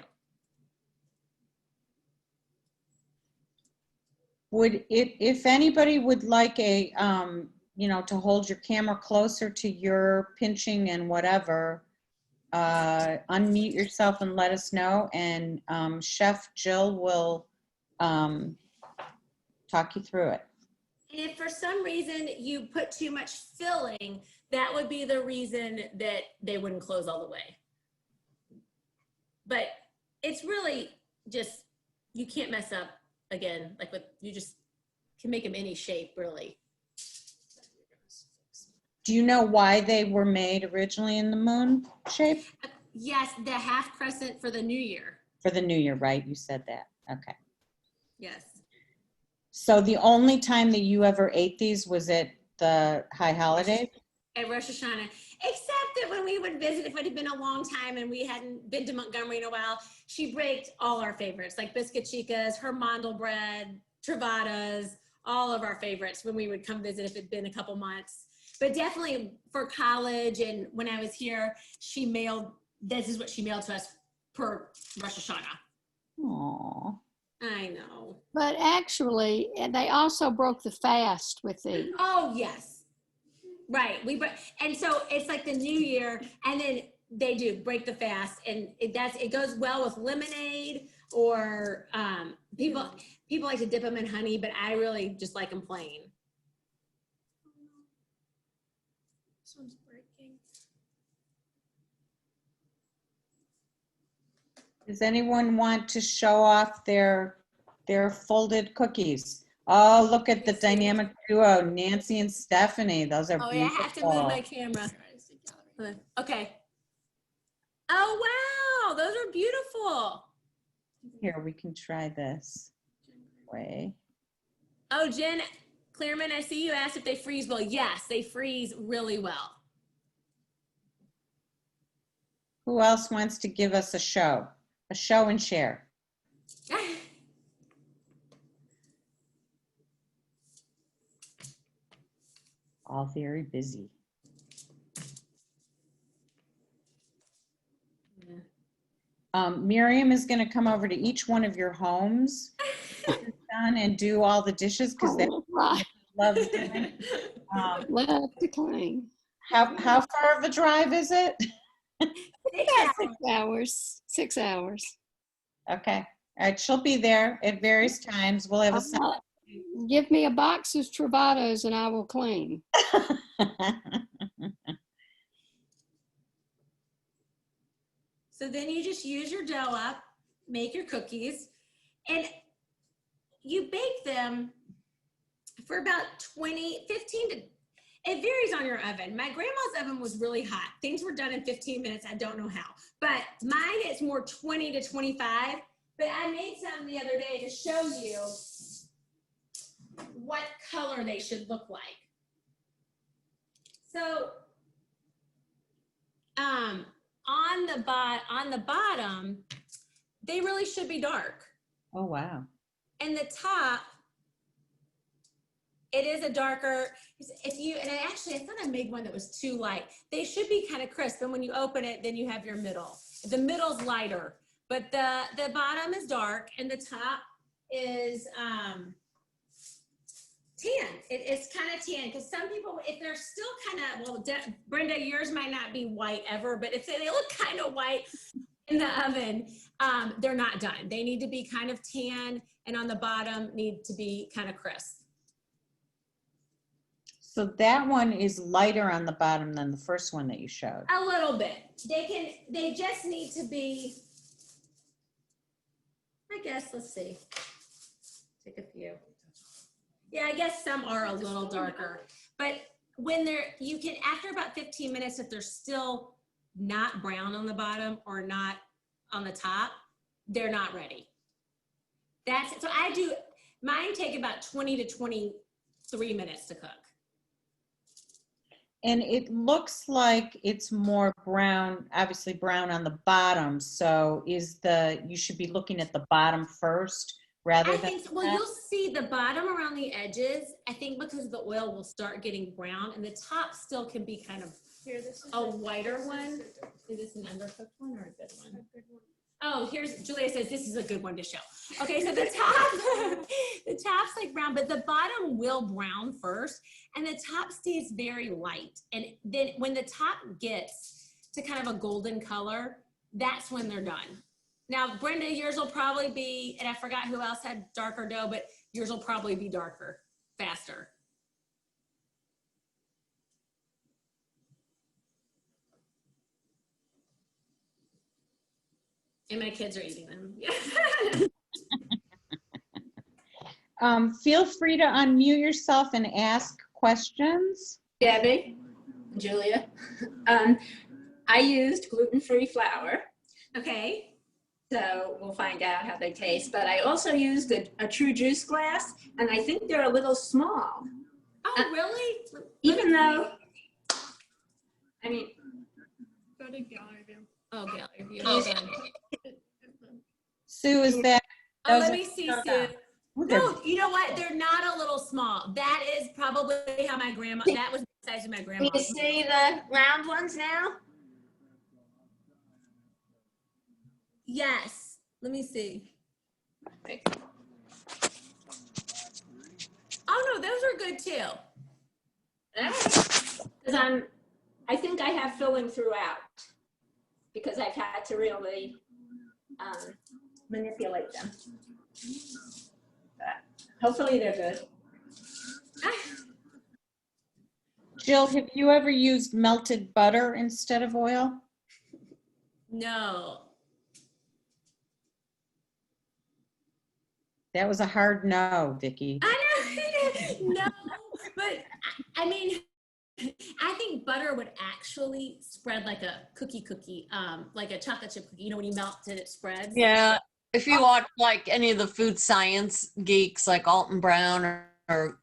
Would it, if anybody would like a, to hold your camera closer to your pinching and whatever, unmute yourself and let us know. And Chef Jill will talk you through it. And if for some reason you put too much filling, that would be the reason that they wouldn't close all the way. But it's really just, you can't mess up again, like you just can make them any shape, really. Do you know why they were made originally in the moon shape? Yes, the half crescent for the new year. For the new year, right? You said that. Okay. Yes. So the only time that you ever ate these was at the high holiday? At Rosh Hashanah, except that when we would visit, if it had been a long time and we hadn't been to Montgomery in a while, she baked all our favorites, like biscuit chicas, her mandel bread, Travadas, all of our favorites when we would come visit if it'd been a couple months. But definitely for college and when I was here, this is what she mailed to us per Rosh Hashanah. Aww. I know. But actually, they also broke the fast with these. Oh, yes. Right. And so it's like the new year, and then they do break the fast, and it goes well with lemonade, or people like to dip them in honey, but I really just like them plain. This one's breaking. Does anyone want to show off their folded cookies? Oh, look at the dynamic duo, Nancy and Stephanie. Those are beautiful. Yeah, I have to move my camera. Okay. Oh, wow. Those are beautiful. Here, we can try this way. Oh, Jen Clearman, I see you asked if they freeze well. Yes, they freeze really well. Who else wants to give us a show and share? All very busy. Yeah. Miriam is going to come over to each one of your homes and do all the dishes because they love doing. Love to clean. How far of a drive is it? 6 hours. 6 hours. Okay. All right. She'll be there at various times. We'll have a give me a box of Travados and I will clean. So then you just use your dough up, make your cookies, and you bake them for about 15 to, it varies on your oven. My grandma's oven was really hot. Things were done in 15 minutes. I don't know how, but mine is more 20 to 25. But I made some the other day to show you what color they should look like. So on the bottom, they really should be dark. Oh, wow. And the top, it is a darker, and I thought I made one that was too light. They should be kind of crisp, and when you open it, then you have your middle. The middle's lighter, but the bottom is dark, and the top is tan. It's kind of tan, because some people, if they're still kind of, Brenda, yours might not be white ever, but if they look kind of white in the oven, they're not done. They need to be kind of tan, and on the bottom need to be kind of crisp. So that one is lighter on the bottom than the first one that you showed. A little bit. They just need to be, I guess, let's see. Take a few. Yeah, I guess some are a little darker, but when after about 15 minutes, if they're still not brown on the bottom or not on the top, they're not ready. So mine take about 20 to 23 minutes to cook. And it looks like it's more brown, obviously brown on the bottom. So you should be looking at the bottom first rather than. Well, you'll see the bottom around the edges, I think, because the oil will start getting brown, and the top still can be kind of Here, this is A whiter one? Is this an undercooked one or a good one? Oh, Julia says this is a good one to show. Okay, so the top, the top's like brown, but the bottom will brown first, and the top stays very light. And then when the top gets to kind of a golden color, that's when they're done. Now, Brenda, yours will probably be, and I forgot who else had darker dough, but yours will probably be darker, faster. And my kids are eating them. Feel free to unmute yourself and ask questions. Debbie, Julia, I used gluten-free flour. Okay. So we'll find out how they taste. But I also used a true juice glass, and I think they're a little small. Oh, really? Even though, I mean, Go to gallery view. Oh, gallery view. Hold on. Sue, is that? Oh, let me see, Sue. Okay. No, you know what? They're not a little small. That is probably how my grandma, that was the size of my grandma. you see the round ones now? Yes. Let me see. Oh, no, those are good too. Because I think I have filling throughout because I've had to really manipulate them. But hopefully they're good. Jill, have you ever used melted butter instead of oil? No. That was a hard no, Vicki. I know. No, but I mean, I think butter would actually spread like a cookie, like a chocolate chip cookie. You know, when you melt it, it spreads. Yeah. If you watch like any of the food science geeks like Alton Brown or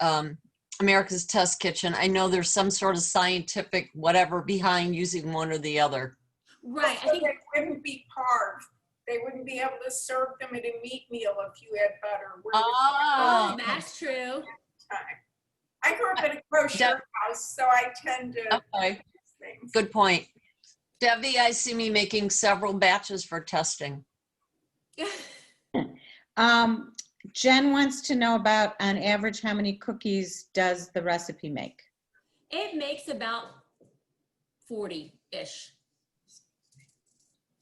America's Test Kitchen, I know there's some sort of scientific whatever behind using one or the other. Right. So they wouldn't be carved. They wouldn't be able to serve them at a meat meal if you had butter. Oh, that's true. I grew up in a kosher house, so I tend to. Okay. Good point. Debbie, I see me making several batches for testing. Jen wants to know about, on average, how many cookies does the recipe make? It makes about 40-ish.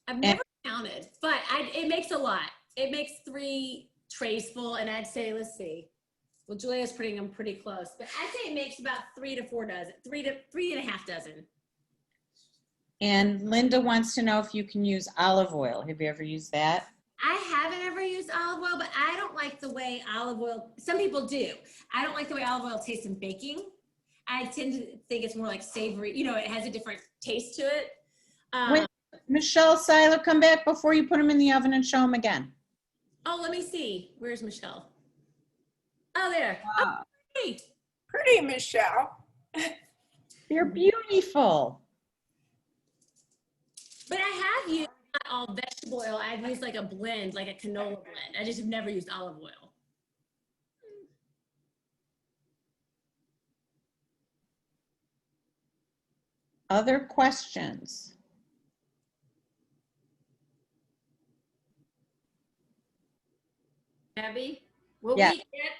I've never counted, but it makes a lot. It makes 3 trays full, and I'd say, let's see. Well, Julia's putting them pretty close, but I'd say it makes about 3 to 4 dozen, 3.5 dozen. And Linda wants to know if you can use olive oil. Have you ever used that? I haven't ever used olive oil, but I don't like the way olive oil, some people do. I don't like the way olive oil tastes in baking. I tend to think it's more like savory, you know, it has a different taste to it. When Michelle Seiler come back before you put them in the oven and show them again. Oh, let me see. Where's Michelle? Oh, there. Wow. Oh, great. Pretty, Michelle. They're beautiful. But I have used not all vegetable oil. I've used like a blend, like a canola blend. I just have never used olive oil. Other questions? Debbie, will Yeah.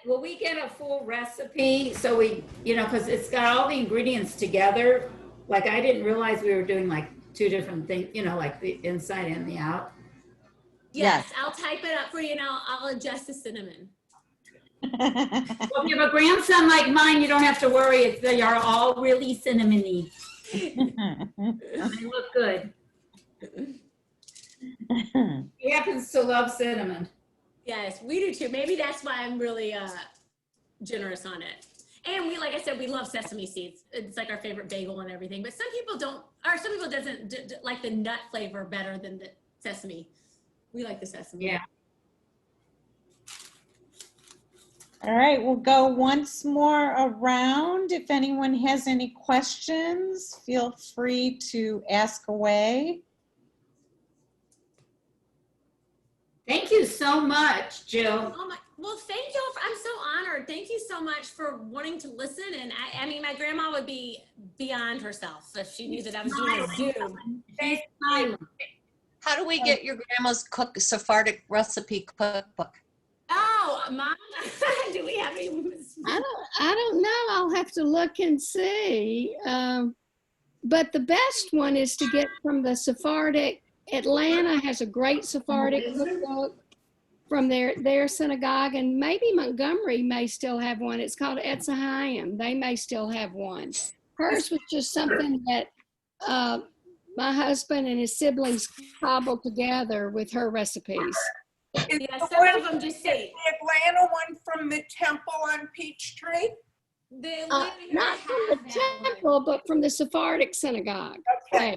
we get a full recipe? So we, you know, because it's got all the ingredients together. Like I didn't realize we were doing like 2 different things, you know, like the inside and the out. Yes, I'll type it up for you and I'll adjust the cinnamon. Well, if you have a grandson like mine, you don't have to worry. They are all really cinnamony. They look good. He happens to love cinnamon. Yes, we do too. Maybe that's why I'm really generous on it. And we, like I said, we love sesame seeds. It's like our favorite bagel and everything. But some people don't, or some people doesn't like the nut flavor better than the sesame. We like the sesame. Yeah. All right, we'll go once more around. If anyone has any questions, feel free to ask away. Thank you so much, Jill. Oh my, Well, thank you. I'm so honored. Thank you so much for wanting to listen. And I mean, my grandma would be beyond herself if she knew that I was doing a Zoom. She's smiling. How do we get your grandma's Sephardic recipe cookbook? Oh, Mom, do we have any? I don't know. I'll have to look and see. But the best one is to get from the Sephardic. Atlanta has a great Sephardic cookbook from their synagogue, and maybe Montgomery may still have one. It's called Etzahayim. They may still have one. Hers was just something that my husband and his siblings cobbled together with her recipes. Yeah, some of them just say. The Atlanta one from the temple on Peachtree? Not from the temple, but from the Sephardic synagogue. Okay.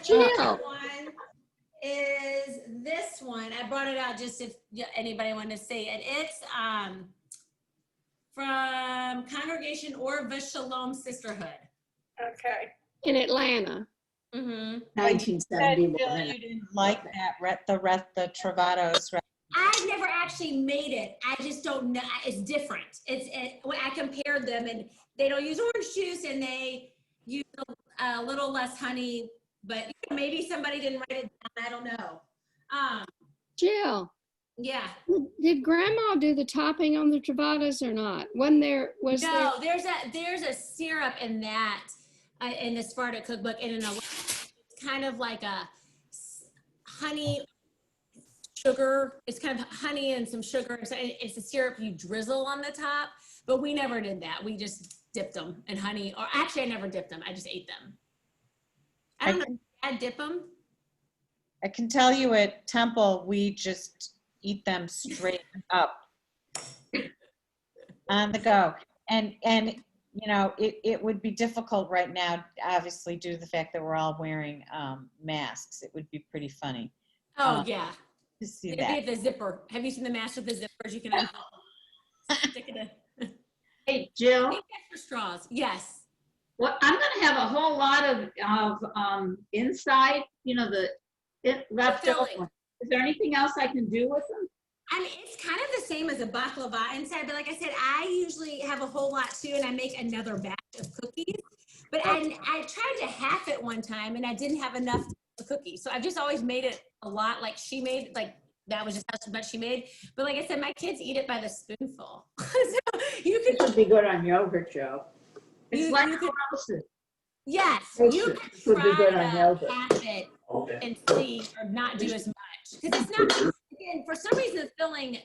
Jill. One is this one. I brought it out just if anybody wanted to see it. It's from Congregation or Shalom Sisterhood. Okay. In Atlanta. Mm-hmm. 1971. You didn't like that, the Travados. I've never actually made it. I just don't know. It's different. When I compared them, and they don't use orange juice, and they use a little less honey. But maybe somebody didn't write it down. I don't know. Jill. Yeah. Did Grandma do the topping on the Travadas or not? No, there's a syrup in that in the Sephardic cookbook, and it's kind of like a honey sugar. It's kind of honey and some sugar. So it's a syrup you drizzle on the top. But we never did that. We just dipped them in honey. Or actually, I never dipped them. I just ate them. I don't know. I dip them. I can tell you at Temple, we just eat them straight up on the go. And you know, it would be difficult right now, obviously, due to the fact that we're all wearing masks. It would be pretty funny. Oh, yeah. To see It'd that. be the zipper. Have you seen the mask with the zippers? You can stick it in. Hey, Jill. For straws. Yes. Well, I'm going to have a whole lot of inside, you know, left over. Is there anything else I can do with them? I mean, it's kind of the same as a baklava inside, but like I said, I usually have a whole lot too, and I make another batch of cookies. But I tried to half it one time, and I didn't have enough cookies. So I've just always made it a lot like she made, like that was just how much she made. But like I said, my kids eat it by the spoonful. So It would be good on yogurt, Joe. It's like roasted. Yes, you could can be good try on to yogurt. half it and see, or not do as much. Because it's not, again, for some reason, the filling,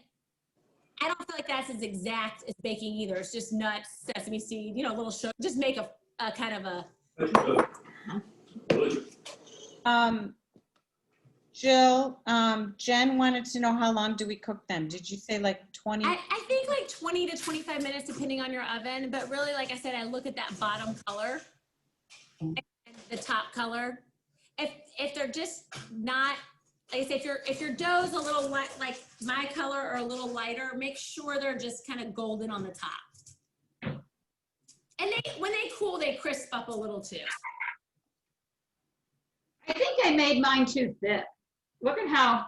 I don't feel like that's as exact as baking either. It's just nuts, sesame seed, you know, a little sugar. Just make a kind of a. Jill, Jen wanted to know how long do we cook them? Did you say like 20? I think like 20 to 25 minutes, depending on your oven. But really, like I said, I look at that bottom color and the top color. If they're just not, like I said, if your dough's a little light, like my color, or a little lighter, make sure they're just kind of golden on the top. And when they cool, they crisp up a little too. I think I made mine too thick. Look at how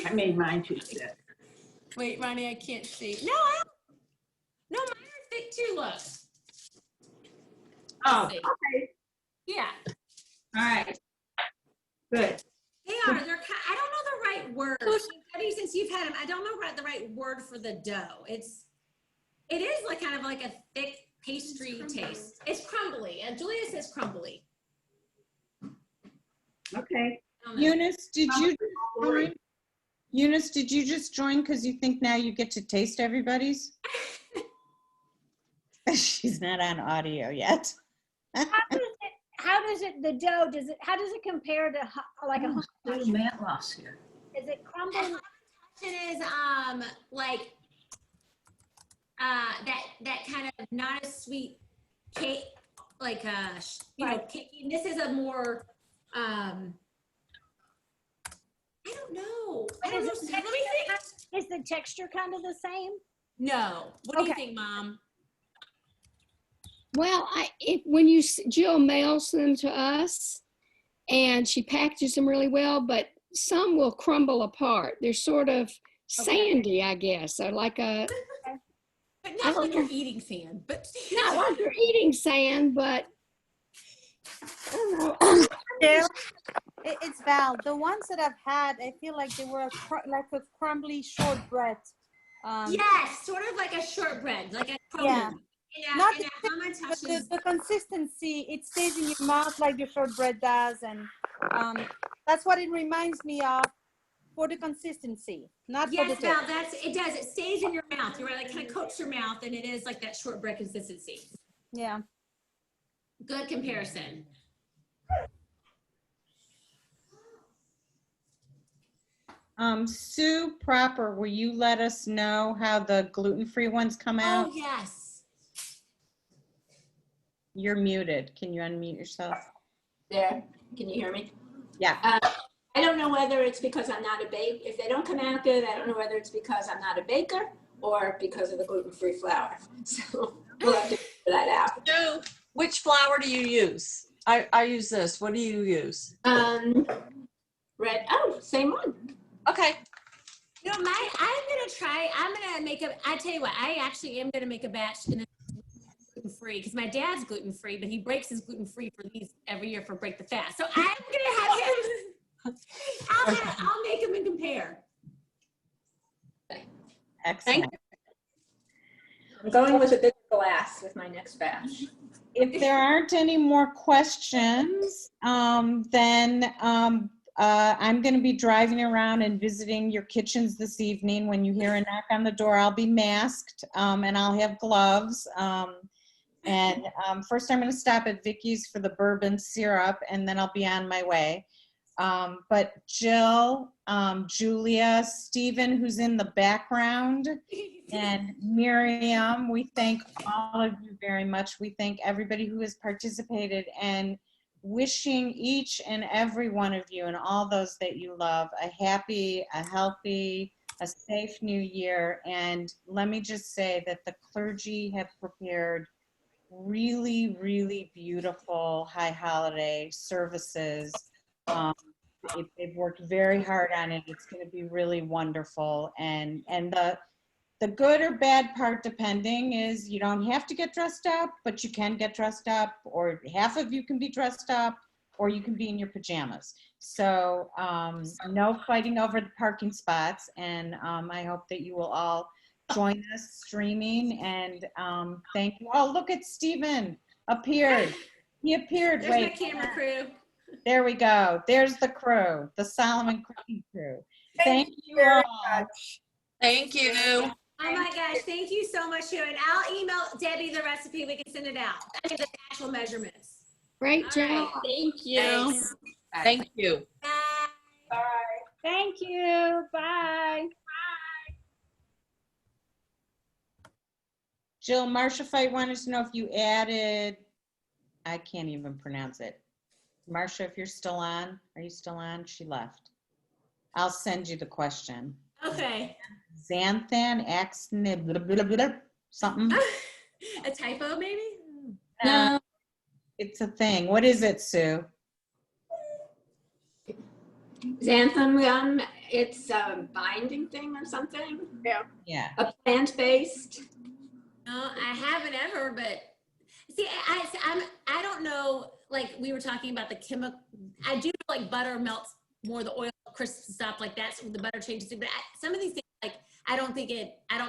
I made mine too thick. Wait, Ronnie, I can't see. No, mine are thick too. Look. Oh, okay. Yeah. All right. Good. They are. I don't know the right word. Debbie, since you've had them, I don't know the right word for the dough. It is like kind of like a thick pastry taste. It's crumbly. And Julia says crumbly. Okay. Eunice, did you join? Eunice, did you just join because you think now you get to taste everybody's? She's not on audio yet. How does it, the dough, how does it compare to like a little mat loss here? Is it crumbling? It is like that kind of not as sweet cake, like you know, cake. This is a more I don't know. I don't know. Let me think. Is the texture kind of the same? No. What do you think, Mom? Well, when Jill mails them to us, and she packages them really well, but some will crumble apart. They're sort of sandy, I guess. They're like a, But not like you're eating sand, but not like you're eating sand, but I don't know. It's Val. The ones that I've had, I feel like they were like a crumbly shortbread. Yes, sort of like a shortbread, like a Yeah. Not but the consistency, it stays in your mouth like the shortbread does, and that's what it reminds me of for the consistency, not for the yes, Val, taste. it does. It stays in your mouth. You're right, like kind of coats your mouth, and it is like that shortbread consistency. Yeah. Good comparison. Sue Proper, will you let us know how the gluten-free ones come out? Oh, yes. You're muted. Can you unmute yourself? There, can you hear me? Yeah. I don't know whether it's because I'm not a baker. If they don't come out good, I don't know whether it's because I'm not a baker or because of the gluten-free flour. So we'll have to figure that out. So, which flour do you use? I use this. What do you use? Red. Oh, same one. Okay. You know, I'm gonna make I tell you what, I actually am gonna make a batch in gluten-free because my dad's gluten-free, but he breaks his gluten-free for these every year for Break the Fast. So I'm gonna have him, I'll make him and compare. Excellent. I'm going with a big glass with my next batch. If there aren't any more questions, then I'm going to be driving around and visiting your kitchens this evening. When you hear a knock on the door, I'll be masked and I'll have gloves. First I'm going to stop at Vicky's for the bourbon syrup, and then I'll be on my way. But Jill, Julia, Stephen, who's in the background, and Miriam, we thank all of you very much. We thank everybody who has participated, and wishing each and every one of you and all those that you love a happy, a healthy, a safe new year. And let me just say that the clergy have prepared really, really beautiful high holiday services. They've worked very hard on it. It's going to be really wonderful. And the good or bad part, depending, is you don't have to get dressed up, but you can get dressed up, or half of you can be dressed up, or you can be in your pajamas. So no fighting over the parking spots. And I hope that you will all join us streaming. And thank you. Oh, look at Stephen appeared. He appeared. There's my camera crew. There we go. There's the crew, the Solomon Cooking crew. Thank you very all. much. Thank you. Oh my gosh, thank you so much, Sharon. I'll email Debbie the recipe. We can send it out. I mean, the actual measurements. Great All job. right. Thank you. Thanks. Thank you. Bye. Bye. Thank you. Bye. Jill, Marcia Fight wanted to know if you added, I can't even pronounce it. Marcia, if you're still on, are you still on? She left. I'll send you the question. Okay. Xanthan, axnib, blah, blah, blah, blah, something. A typo, maybe? No. It's a thing. What is it, Sue? Xanthan gum, it's a binding thing or something? Yeah. Yeah. A plant-based? No, I haven't ever, but see, I don't know, like we were talking about the chemical, I do know like butter melts more, the oil crisps stuff like that, so the butter changes it, but some of these things, like, I don't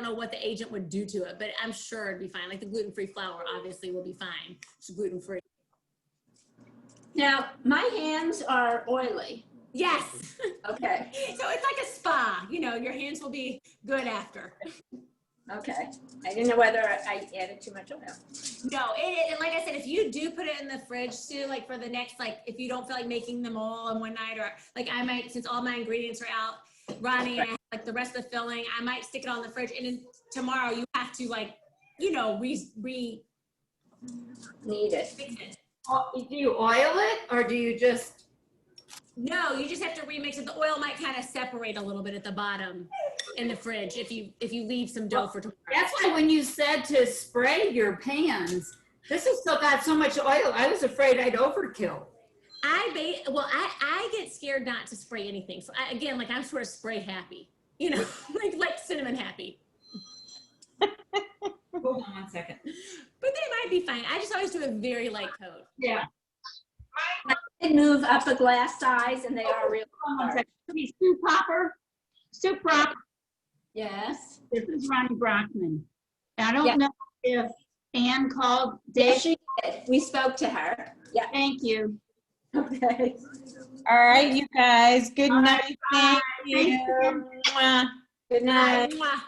know what the agent would do to it, but I'm sure it'd be fine. Like the gluten-free flour obviously will be fine. It's gluten-free. Now, my hands are oily. Yes. Okay. So it's like a spa, you know, your hands will be good after. Okay. I didn't know whether I added too much oil. No, like I said, if you do put it in the fridge too, like for the next, like if you don't feel like making them all in one night, or like I might, since all my ingredients are out, Ronnie, and I have like the rest of the filling, I might stick it on the fridge, and then tomorrow you have to, like, you know, Knead it. fix it. Do you oil it or do you just? No, you just have to remix it. The oil might kind of separate a little bit at the bottom in the fridge if you leave some dough for tomorrow. That's why when you said to spray your pans, this has still got so much oil. I was afraid I'd overkill. I get scared not to spray anything. So again, like I'm sort of spray happy, you know, like cinnamon happy. Hold on 1 second. But they might be fine. I just always do a very light coat. Yeah. They move up a glass size and they are real. Sue Popper. Sue Popper. Yes. This is Ronnie Brockman. I don't Yeah. know if Ann called. Yes, she did. We spoke to her. Yeah. Thank you. Okay. All right, you guys. Good All night. right, Thank bye. you. Thank you. Mwah. Good night. Mwah.